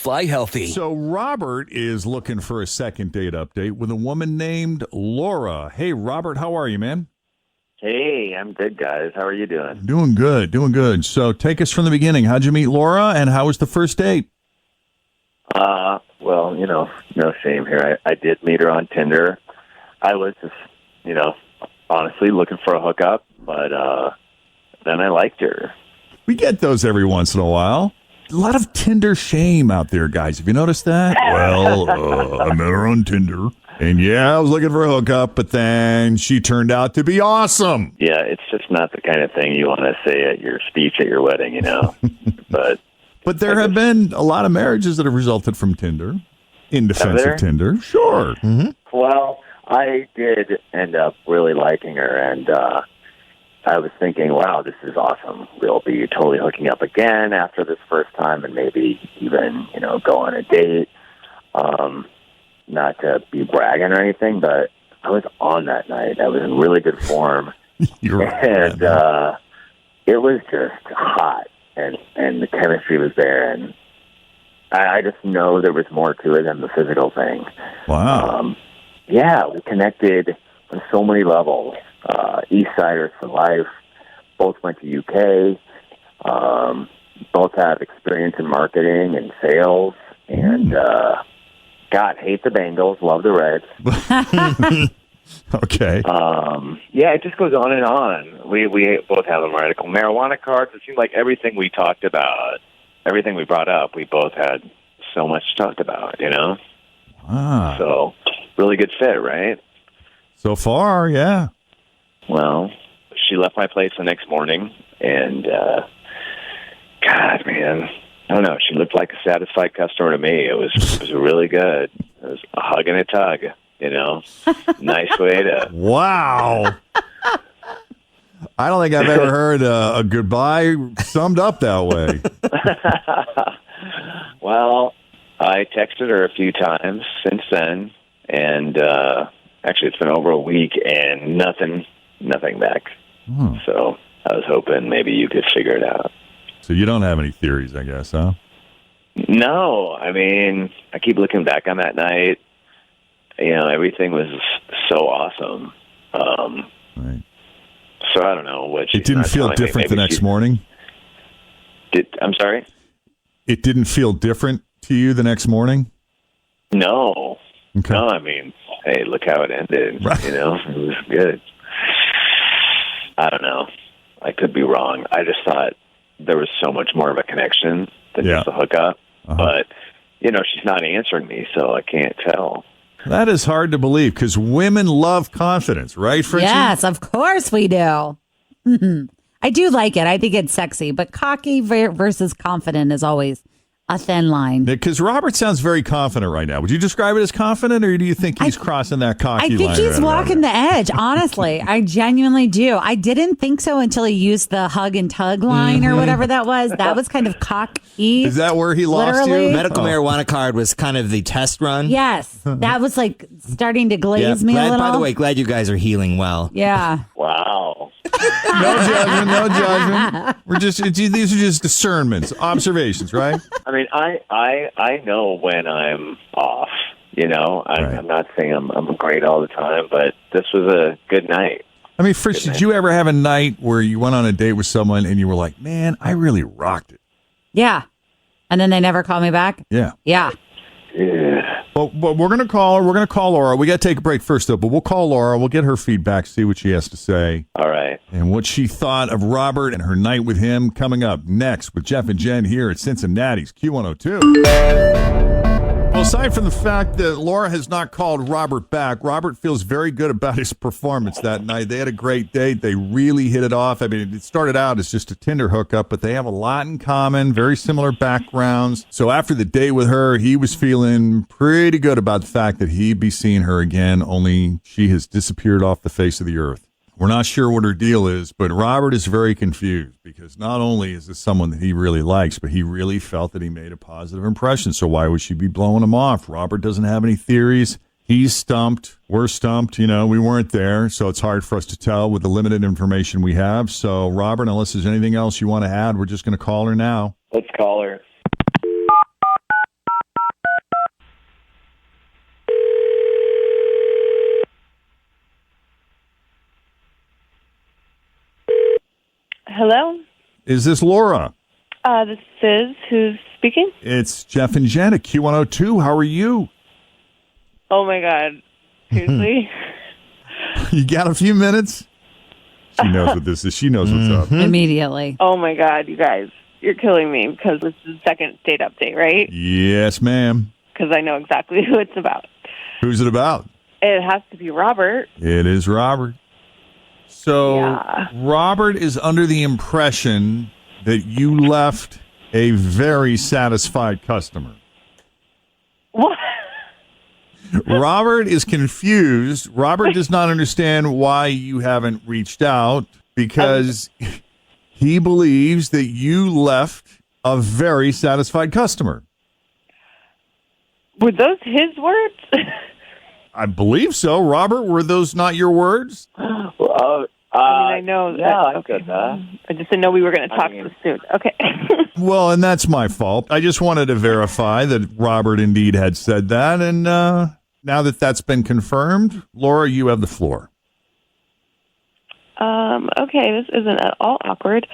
fly healthy. So Robert is looking for a second date update with a woman named Laura. Hey, Robert, how are you, man? Hey, I'm good, guys. How are you doing? Doing good. So take us from the beginning. How'd you meet Laura, and how was the first date? Well, no shame here. I did meet her on Tinder. I was just, honestly looking for a hookup, but then I liked her. We get those every once in a while. A lot of Tinder shame out there, guys. Have you noticed that? Well, I met her on Tinder, and I was looking for a hookup, but then she turned out to be awesome. Yeah, it's just not the kind of thing you want to say at your speech at your wedding, But there have been a lot of marriages that have resulted from Tinder, in defense of Tinder. Sure. Mm-hmm. Well, I did end up really liking her, and I was thinking, wow, this is awesome. We'll be totally hooking up again after this first time and maybe even, go on a date. Not to be bragging or anything, but I was on that night. I was in really good form. You're right. And it was just hot, and the chemistry was there, and I just know there was more to it than the physical thing. Wow. We connected on so many levels. East Siders for life. Both went to UK. Both have experience in marketing and sales. And God, hate the Bengals, love the Reds. Okay. It just goes on and on. We both have a medical marijuana cards. It seemed like everything we talked about, everything we brought up, we both had so much to talk about, Wow. So, really good fit, right? So far, yeah. Well, she left my place the next morning, and God, man, I don't know. She looked like a satisfied customer to me. It was really good. It was a hug and a tug, Nice way to. Wow. I don't think I've ever heard a goodbye summed up that way. Well, I texted her a few times since then, and actually it's been over a week and nothing back. So I was hoping maybe you could figure it out. So you don't have any theories, I guess, huh? No, I mean, I keep looking back on that night. Everything was so awesome. Right. So I don't know what. It didn't feel different the next morning? I'm sorry? It didn't feel different to you the next morning? No. Okay. No, I mean, hey, look how it ended. Right. It was good. I don't know. I could be wrong. I just thought there was so much more of a connection than just a hookup. But, she's not answering me, so I can't tell. That is hard to believe because women love confidence, right, Fritchie? Yes, of course we do. I do like it. I think it's sexy, but cocky versus confident is always a thin line. Because Robert sounds very confident right now. Would you describe it as confident, or do you think he's crossing that cocky line? I think he's walking the edge, honestly. I genuinely do. I didn't think so until he used the hug and tug line or whatever that was. That was kind of cocky. Is that where he lost literally. you? Medical marijuana card was kind of the test run. Yes. That was like starting to glaze me a little. By the way, glad you guys are healing well. Yeah. Wow. No judgment. These are just discernments, observations, right? I mean, I know when I'm off. I'm not saying I'm great all the time, but this was a good night. I mean, Fritz, did you ever have a night where you went on a date with someone and you were like, man, I really rocked it? Yeah. And then they never call me back? Yeah. Yeah. Yeah. But we're going to call her. We're going to call Laura. We got to take a break first, though, but we'll call Laura. We'll get her feedback, see what she has to say. All right. And what she thought of Robert and her night with him coming up next with Jeff and Jen here at Cincinnati's Q102. Well, aside from the fact that Laura has not called Robert back, Robert feels very good about his performance that night. They had a great date. They really hit it off. I mean, it started out as just a Tinder hookup, but they have a lot in common, very similar backgrounds. So after the date with her, he was feeling pretty good about the fact that he'd be seeing her again, only she has disappeared off the face of the earth. We're not sure what her deal is, but Robert is very confused because not only is this someone that he really likes, but he really felt that he made a positive impression. So why would she be blowing him off? Robert doesn't have any theories. He's stumped. We're stumped. We weren't there, so it's hard for us to tell with the limited information we have. So, Robert, unless there's anything else you want to add, we're just going to call her now. Let's call her. Hello? Is this Laura? This is who's speaking? It's Jeff and Jen at Q102. How are you? Oh my God. Seriously? You got a few minutes? She knows what this is. She knows what's up. Immediately. Oh my God, you guys. You're killing me because this is the second date update, right? Yes, ma'am. Because I know exactly who it's about. Who's it about? It has to be Robert. It is Robert. So Yeah. Robert is under the impression that you left a very satisfied customer. What? Robert is confused. Robert does not understand why you haven't reached out because he believes that you left a very satisfied customer. Were those his words? I believe so. Robert, were those not your words? I know. Yeah, I okay. get that. I just didn't know we were going to talk mean- so soon. Okay. Well, and that's my fault. I just wanted to verify that Robert indeed had said that. And now that that's been confirmed, Laura, you have the floor. Okay, this isn't at all awkward.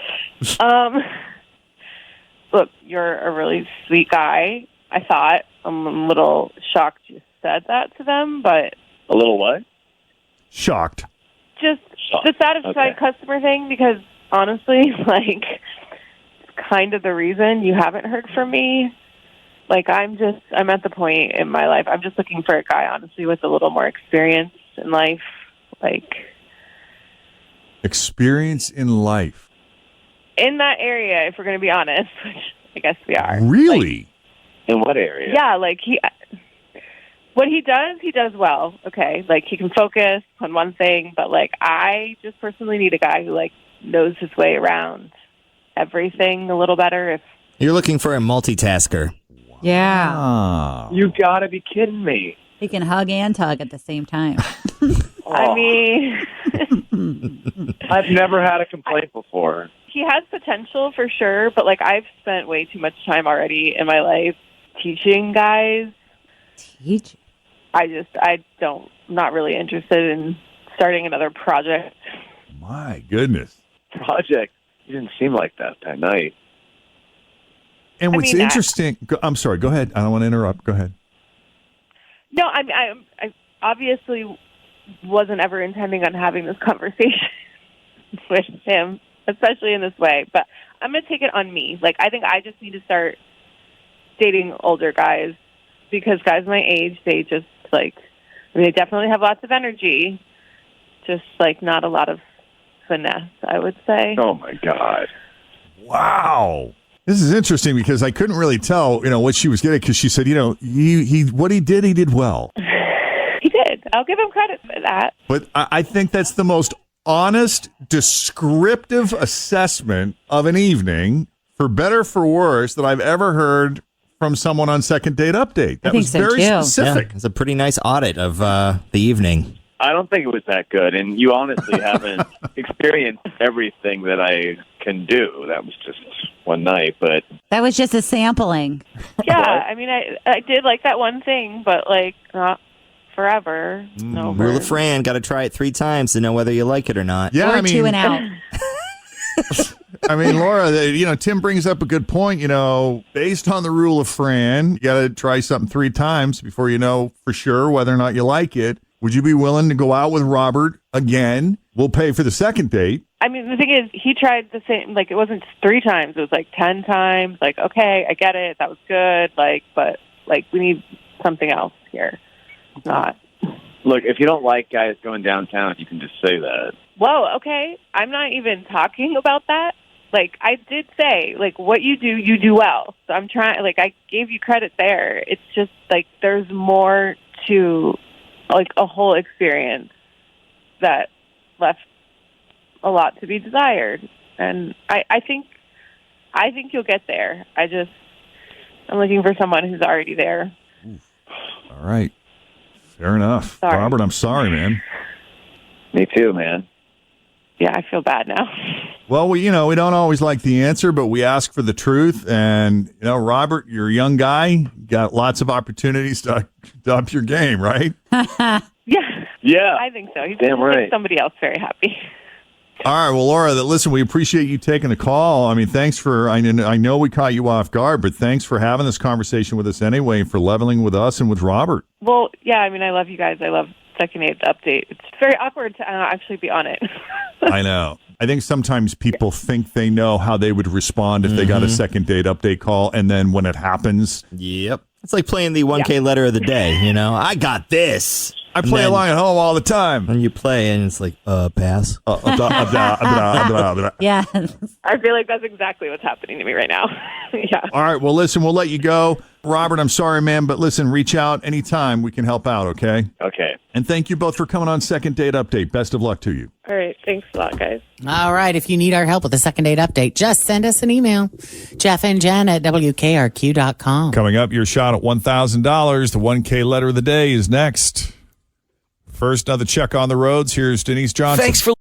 Look, you're a really sweet guy, I thought. I'm a little shocked you said that to them, but A little what? Shocked. just Shocked. the satisfied customer thing, because honestly, like, it's kind of the reason you haven't heard from me. Like, I'm at the point in my life, I'm just looking for a guy, honestly, with a little more experience in life. Like, Experience in life. in that area, if we're going to be honest, which I guess we are. Really? In what area? Yeah, like what he does well. Okay, like he can focus on one thing, but like I just personally need a guy who like knows his way around everything a little better. If You're looking for a multitasker. Yeah. Ah. You gotta be kidding me. He can hug and tug at the same time. I mean, I've never had a complaint before. he has potential for sure, but like I've spent way too much time already in my life teaching guys. Teach. I'm not really interested in starting another project. My goodness. Project. You didn't seem like that night. And I what's mean, interesting, I'm sorry, go ahead. I don't want to interrupt. Go ahead. No, I obviously wasn't ever intending on having this conversation with him, especially in this way. But I'm going to take it on me. Like, I think I just need to start dating older guys because guys my age, they just, like, they definitely have lots of energy, just, like, not a lot of finesse, I would say. Oh, my God. Wow. This is interesting because I couldn't really tell, what she was getting because she said, what he did well. He did. I'll give him credit for that. But I think that's the most honest, descriptive assessment of an evening, for better for worse, that I've ever heard from someone on Second Date Update. That think was so, very too. specific. Yeah, it's a pretty nice audit of the evening. I don't think it was that good, and you honestly haven't experienced everything that I can do. That was just one night, but That was just a sampling. Yeah, I mean, I did like that one thing, but, like, not forever. No. Rule of Fran, got to try it 3 times to know whether you like it or not. Yeah, or I mean, 2 and out. I mean, Laura, Tim brings up a good point. Based on the rule of Fran, you got to try something 3 times before you know for sure whether or not you like it. Would you be willing to go out with Robert again? We'll pay for the second date. I mean, the thing is, he tried the same, like, it wasn't 3 times. It was, like, 10 times. Like, okay, I get it. That was good. Like, but, like, we need something else here. Not. look, if you don't like guys going downtown, you can just say that. Whoa, okay. I'm not even talking about that. Like, I did say, like, what you do well. So I'm trying, like, I gave you credit there. It's just, like, there's more to, like, a whole experience that left a lot to be desired. And I think you'll get there. I'm looking for someone who's already there. All right. Fair enough. Sorry. Robert, I'm sorry, man. Me too, man. Yeah, I feel bad now. Well, we don't always like the answer, but we ask for the truth. And, Robert, you're a young guy, got lots of opportunities to up your game, right? Yeah. Yeah. I think so. He's Damn going to right. make somebody else very happy. All right, well, Laura, listen, we appreciate you taking the call. I mean, thanks for, I know we caught you off guard, but thanks for having this conversation with us anyway, and for leveling with us and with Robert. Well, yeah, I mean, I love you guys. I love Second Date Update. It's very awkward to actually be on it. I know. I think sometimes people think they know how they would respond if they got a Second Date Update call, and then when it happens. Yep. It's like playing the 1K letter of the day, you know? I got this. I play along at home all the time. And you play, and it's like, pass. Yeah. I feel like that's exactly what's happening to me right now. Yeah. All right, well, listen, we'll let you go. Robert, I'm sorry, man, but listen, reach out anytime. We can help out, okay? Okay. And thank you both for coming on Second Date Update. Best of luck to you. All right. Thanks a lot, guys. All right. If you need our help with the Second Date Update, just send us an email. Jeff and Jen at WKRQ.com. Coming up, your shot at $1,000. The 1K letter of the day is next. First, another check on the roads. Here's Denise Johnson. Thanks for